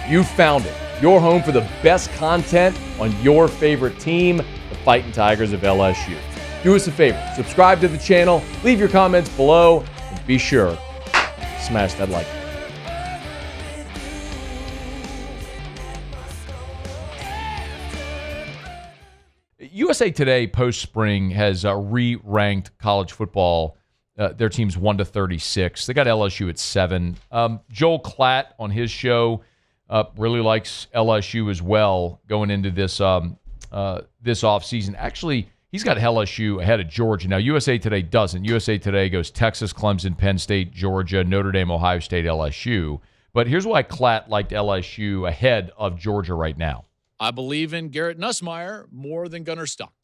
You found it. Your home for the best content on your favorite team, the Fighting Tigers of LSU. Do us a favor, subscribe to the channel, leave your comments below, and be sure to smash that like button. USA Today post-spring has re-ranked college football. Their team's 1-36. They got LSU at 7. Joel Klatt on his show really likes LSU as well going into this this offseason. Actually, he's got LSU ahead of Georgia. Now, USA Today doesn't. USA Today goes Texas, Clemson, Penn State, Georgia, Notre Dame, Ohio State, LSU. But here's why Klatt liked LSU ahead of Georgia right now. I believe in Garrett Nussmeier more than Gunnar Stockton.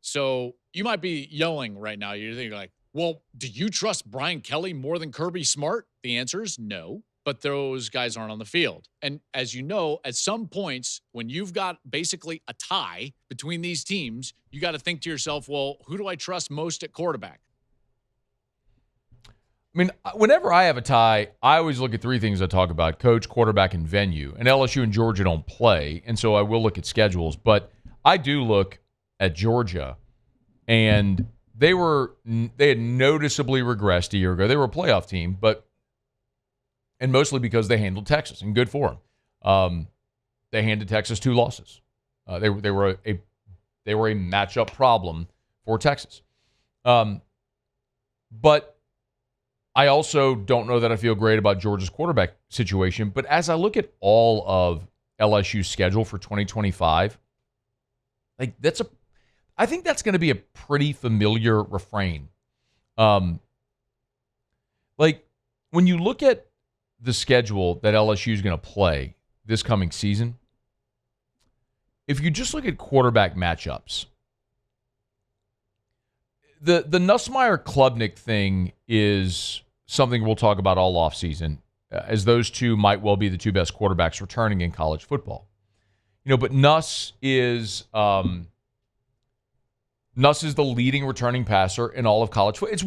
So you might be yelling right now. You're thinking like, well, do you trust Brian Kelly more than Kirby Smart? The answer is no, but those guys aren't on the field. And as you know, at some points, when you've got basically a tie between these teams, you got to think to yourself, well, who do I trust most at quarterback? I mean, whenever I have a tie, I always look at three things I talk about: coach, quarterback, and venue. And LSU and Georgia don't play, and so I will look at schedules. But I do look at Georgia, and they had noticeably regressed a year ago. They were a playoff team, and mostly because they handled Texas, and good for them. They handed Texas 2 losses. They were a matchup problem for Texas. But I also don't know that I feel great about Georgia's quarterback situation. But as I look at all of LSU's schedule for 2025, I think that's going to be a pretty familiar refrain. When you look at the schedule that LSU is going to play this coming season, if you just look at quarterback matchups, the Nusmeier-Klubnik thing is something we'll talk about all offseason, as those two might well be the two best quarterbacks returning in college football. But Nuss is the leading returning passer in all of college football. It's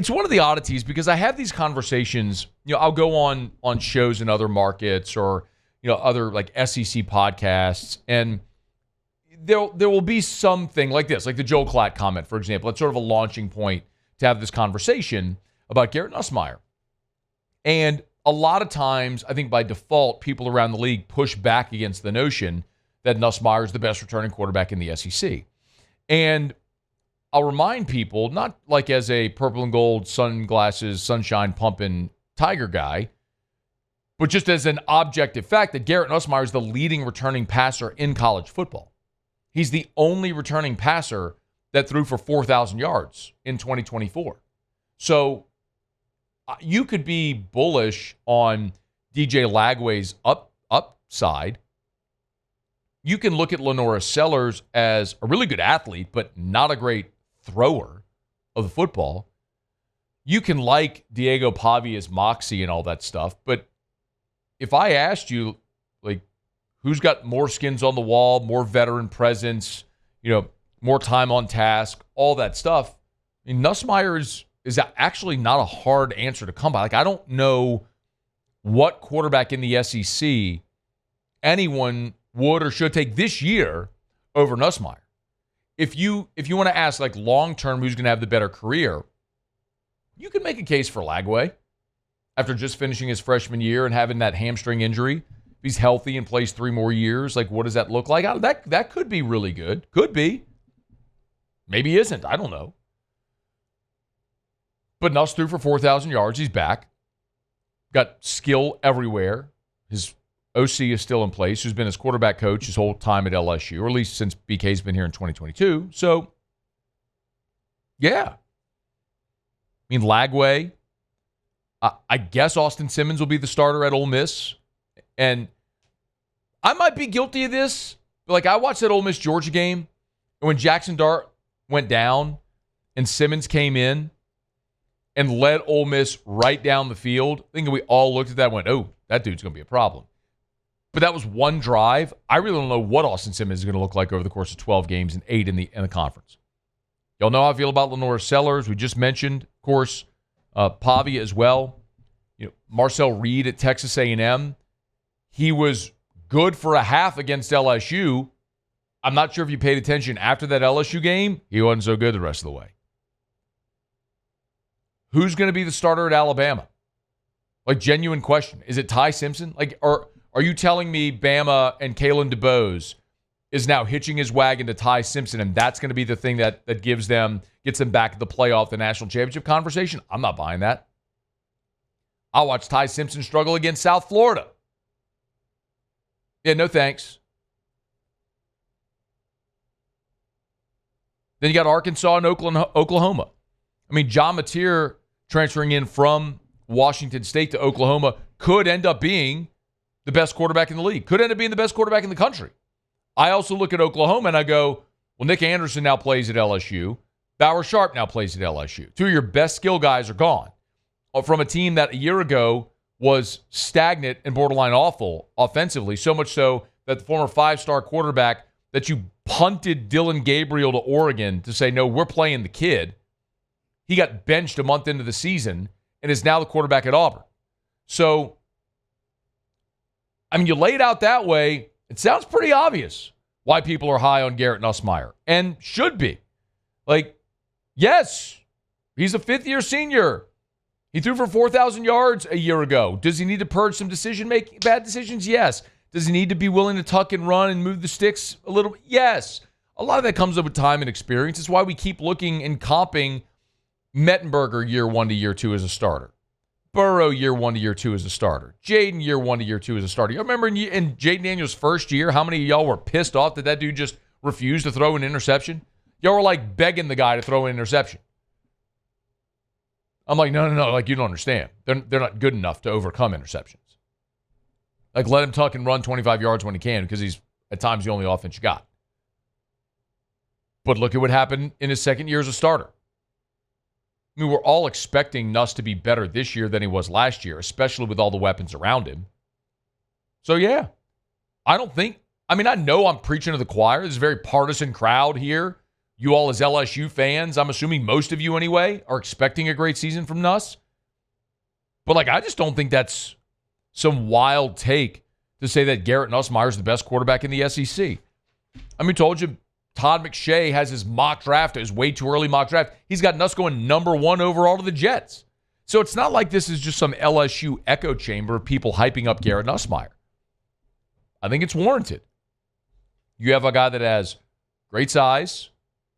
one of the oddities, because I have these conversations. I'll go on shows in other markets or other like SEC podcasts, and there will be something like this, like the Joel Klatt comment, for example. It's sort of a launching point to have this conversation about Garrett Nussmeier. And a lot of times, I think by default, people around the league push back against the notion that Nussmeier is the best returning quarterback in the SEC. And I'll remind people, not like as a purple and gold sunglasses, sunshine pumping Tiger guy, but just as an objective fact that Garrett Nussmeier is the leading returning passer in college football. He's the only returning passer that threw for 4,000 yards in 2024. So you could be bullish on DJ Lagway's upside. You can look at Lenora Sellers as a really good athlete, but not a great thrower of the football. You can like Diego Pavia's moxie and all that stuff, but if I asked you, like, who's got more skins on the wall, more veteran presence, more time on task, all that stuff, I mean, Nussmeier is actually not a hard answer to come by. Like, I don't know what quarterback in the SEC anyone would or should take this year over Nussmeier. If you want to ask, like, long-term, who's going to have the better career, you can make a case for Lagway after just finishing his freshman year and having that hamstring injury. If he's healthy and plays 3 more years, like, what does that look like? That could be really good. Could be. Maybe he isn't. I don't know. But Nuss threw for 4,000 yards. He's back. Got skill everywhere. His OC is still in place, who's been his quarterback coach his whole time at LSU, or at least since BK's been here in 2022. So, yeah. I mean, Lagway. I guess Austin Simmons will be the starter at Ole Miss. And I might be guilty of this. But like, I watched that Ole Miss Georgia game, and when Jackson Dart went down and Simmons came in and led Ole Miss right down the field, I think we all looked at that and went, oh, that dude's going to be a problem. But that was one drive. I really don't know what Austin Simmons is going to look like over the course of 12 games and 8 in the conference. Y'all know how I feel about Lenora Sellers. We just mentioned, of course, Pavia as well. Marcel Reed at Texas A&M. he was good for a half against LSU. I'm not sure if you paid attention after that LSU game. He wasn't so good the rest of the way. Who's going to be the starter at Alabama? Like, genuine question. Is it Ty Simpson? Like, are you telling me Bama and Kalen DeBose is now hitching his wagon to Ty Simpson, and that's going to be the thing that gets them back to the playoff, the national championship conversation? I'm not buying that. I'll watch Ty Simpson struggle against South Florida. Yeah, no thanks. Then you got Arkansas and Oklahoma. I mean, John Mateer transferring in from Washington State to Oklahoma could end up being the best quarterback in the league. Could end up being the best quarterback in the country. I also look at Oklahoma and I go, well, Nick Anderson now plays at LSU. Bauer Sharp now plays at LSU. Two of your best skill guys are gone. From a team that a year ago was stagnant and borderline awful offensively, so much so that the former five-star quarterback that you punted Dylan Gabriel to Oregon to say, no, we're playing the kid. He got benched a month into the season and is now the quarterback at Auburn. So, I mean, you lay it out that way, it sounds pretty obvious why people are high on Garrett Nussmeier, and should be. Like, yes, he's a fifth-year senior. He threw for 4,000 yards a year ago. Does he need to purge some bad decisions? Yes. Does he need to be willing to tuck and run and move the sticks a little? Yes. A lot of that comes up with time and experience. It's why we keep looking and comping Mettenberger year 1 to year 2 as a starter. Burrow year 1 to year 2 as a starter. Jaden year 1 to year 2 as a starter. You remember in Jaden Daniels' first year, how many of y'all were pissed off that dude just refused to throw an interception? Y'all were like begging the guy to throw an interception. I'm like, no. Like, you don't understand. They're not good enough to overcome interceptions. Like, let him tuck and run 25 yards when he can, because he's at times the only offense you got. But look at what happened in his second year as a starter. I mean, we're all expecting Nuss to be better this year than he was last year, especially with all the weapons around him. So, yeah. I know I'm preaching to the choir. This is a very partisan crowd here. You all as LSU fans, I'm assuming most of you anyway, are expecting a great season from Nuss. But, like, I just don't think that's some wild take to say that Garrett Nussmeier is the best quarterback in the SEC. I mean, told you, Todd McShay has his mock draft, his way too early mock draft. He's got Nuss going number 1 overall to the Jets. So it's not like this is just some LSU echo chamber of people hyping up Garrett Nussmeier. I think it's warranted. You have a guy that has great size,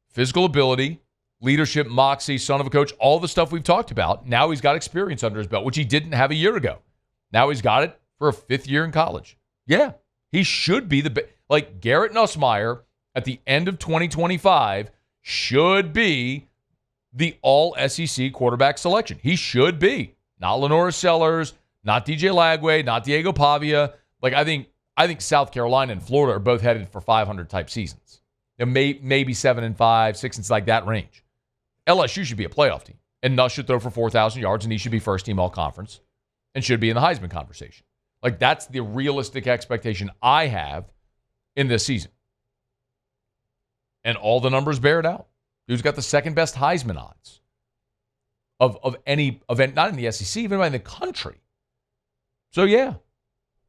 physical ability, leadership, moxie, son of a coach, all the stuff we've talked about. Now he's got experience under his belt, which he didn't have a year ago. Now he's got it for a 5th year in college. Yeah, he should be like Garrett Nussmeier at the end of 2025 should be the all-SEC quarterback selection. He should be. Not Lenora Sellers, not DJ Lagway, not Diego Pavia. Like, I think South Carolina and Florida are both headed for 500-type seasons. Maybe 7-5, 6, like that range. LSU should be a playoff team, and Nuss should throw for 4,000 yards, and he should be first-team all-conference and should be in the Heisman conversation. Like, that's the realistic expectation I have in this season. And all the numbers bear it out. Dude's got the second-best Heisman odds of any event, not in the SEC, even in the country. So, yeah,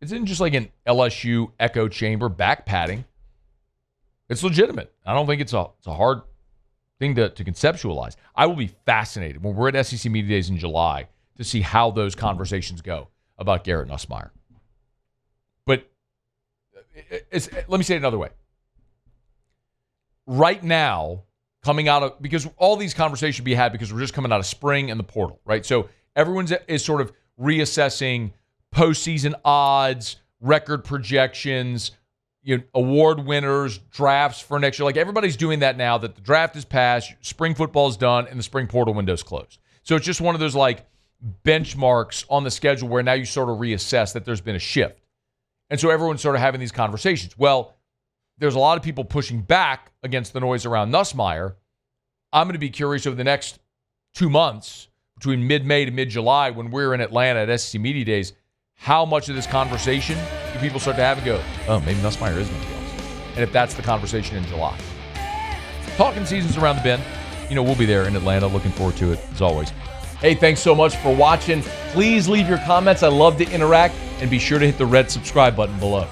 it's in just like an LSU echo chamber back padding. It's legitimate. I don't think it's a hard thing to conceptualize. I will be fascinated when we're at SEC Media Days in July to see how those conversations go about Garrett Nussmeier. But let me say it another way. Right now, because all these conversations should be had because we're just coming out of spring and the portal, right? So everyone is sort of reassessing postseason odds, record projections, award winners, drafts for next year. Like, everybody's doing that now that the draft is passed, spring football's done, and the spring portal window's closed. So it's just one of those, like, benchmarks on the schedule where now you sort of reassess that there's been a shift. And so everyone's sort of having these conversations. Well, there's a lot of people pushing back against the noise around Nussmeier. I'm going to be curious over the next 2 months, between mid-May to mid-July, when we're in Atlanta at SEC Media Days, how much of this conversation do people start to have and go, oh, maybe Nussmeier is going to be awesome. And if that's the conversation in July. Talking season's around the bend. We'll be there in Atlanta. Looking forward to it, as always. Hey, thanks so much for watching. Please leave your comments. I love to interact. and be sure to hit the red subscribe button below.